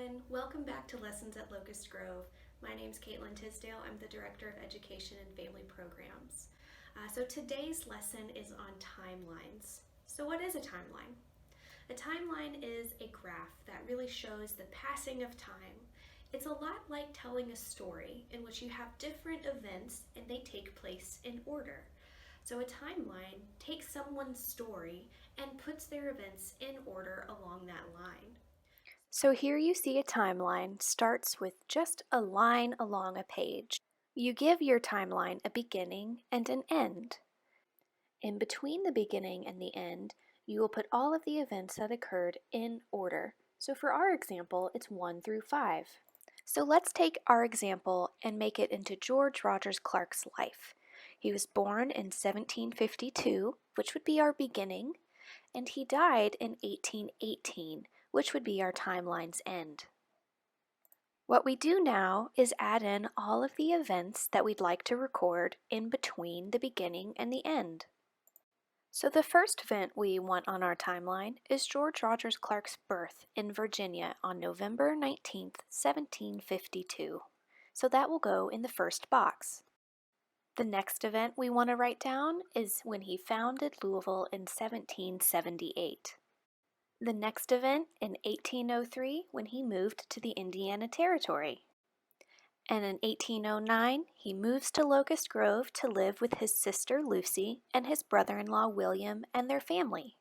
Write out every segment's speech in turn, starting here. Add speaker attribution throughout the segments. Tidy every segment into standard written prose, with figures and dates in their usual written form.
Speaker 1: everyone. Welcome back to Lessons at Locust Grove. My name is Kaitlyn. I'm the Director of Education and Family Programs. So today's lesson is on timelines. So what is a timeline? A timeline is a graph that really shows the passing of time. It's a lot like telling a story in which you have different events and they take place in order. So a timeline takes someone's story and puts their events in order along that line. So here you see a timeline starts with just a line along a page. You give your timeline a beginning and an end. In between the beginning and the end, you will put all of the events that occurred in order. So for our example, it's 1 through 5. So let's take our example and make it into George Rogers Clark's life. He was born in 1752, which would be our beginning, and he died in 1818, which would be our timeline's end. What we do now is add in all of the events that we'd like to record in between the beginning and the end. So the first event we want on our timeline is George Rogers Clark's birth in Virginia on November 19th, 1752. So that will go in the first box. The next event we want to write down is when he founded Louisville in 1778. The next event in 1803 when he moved to the Indiana Territory. And in 1809 he moves to Locust Grove to live with his sister Lucy and his brother-in-law William and their family.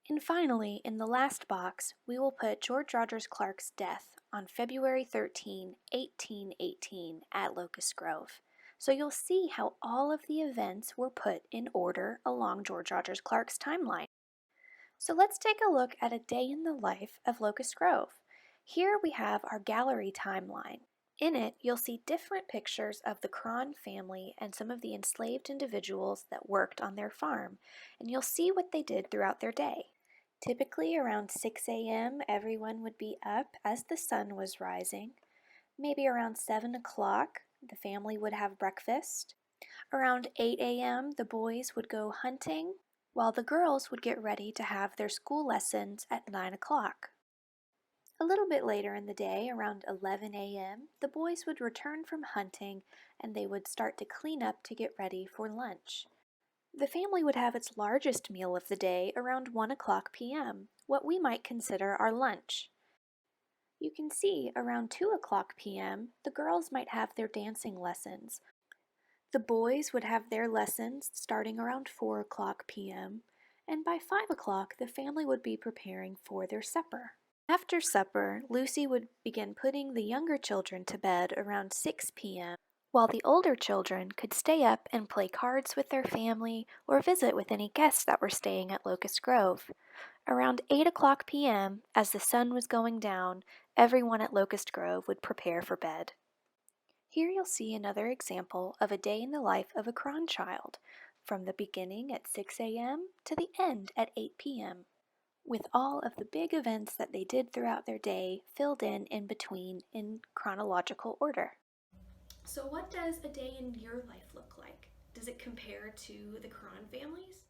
Speaker 1: And finally, in the last box, we will put George Rogers Clark's death on February 13, 1818 at Locust Grove. So you'll see how all of the events were put in order along George Rogers Clark's timeline. So let's take a look at a day in the life of Locust Grove. Here we have our gallery timeline. In it, you'll see different pictures of the Croghan family and some of the enslaved individuals that worked on their farm, and you'll see what they did throughout their day. Typically around 6 a.m. everyone would be up as the sun was rising. Maybe around 7 o'clock the family would have breakfast. Around 8 a.m. the boys would go hunting, while the girls would get ready to have their school lessons at 9 o'clock. A little bit later in the day, around 11 a.m., the boys would return from hunting and they would start to clean up to get ready for lunch. The family would have its largest meal of the day around 1 o'clock p.m., what we might consider our lunch. You can see around 2 o'clock p.m., the girls might have their dancing lessons. The boys would have their lessons starting around 4 o'clock p.m., and by 5 o'clock the family would be preparing for their supper. After supper, Lucy would begin putting the younger children to bed around 6 p.m., while the older children could stay up and play cards with their family or visit with any guests that were staying at Locust Grove. Around 8 o'clock p.m., as the sun was going down, everyone at Locust Grove would prepare for bed. Here you'll see another example of a day in the life of a Croghan child, from the beginning at 6 a.m. to the end at 8 p.m., with all of the big events that they did throughout their day filled in between in chronological order. So what does a day in your life look like? Does it compare to the Croghan families?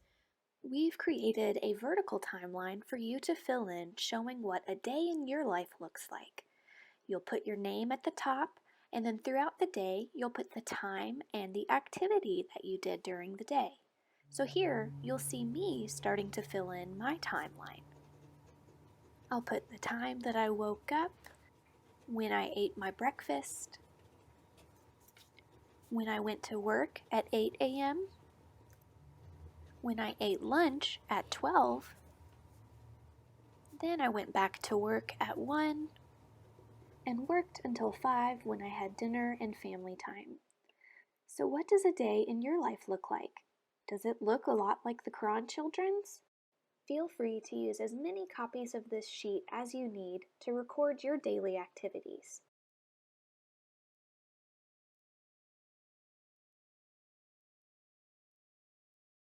Speaker 1: We've created a vertical timeline for you to fill in showing what a day in your life looks like. You'll put your name at the top, and then throughout the day, you'll put the time and the activity that you did during the day. So here, you'll see me starting to fill in my timeline. I'll put the time that I woke up, when I ate my breakfast, when I went to work at 8 a.m., when I ate lunch at 12, then I went back to work at 1, and worked until 5 when I had dinner and family time. So what does a day in your life look like? Does it look a lot like the Croghan children's? Feel free to use as many copies of this sheet as you need to record your daily activities.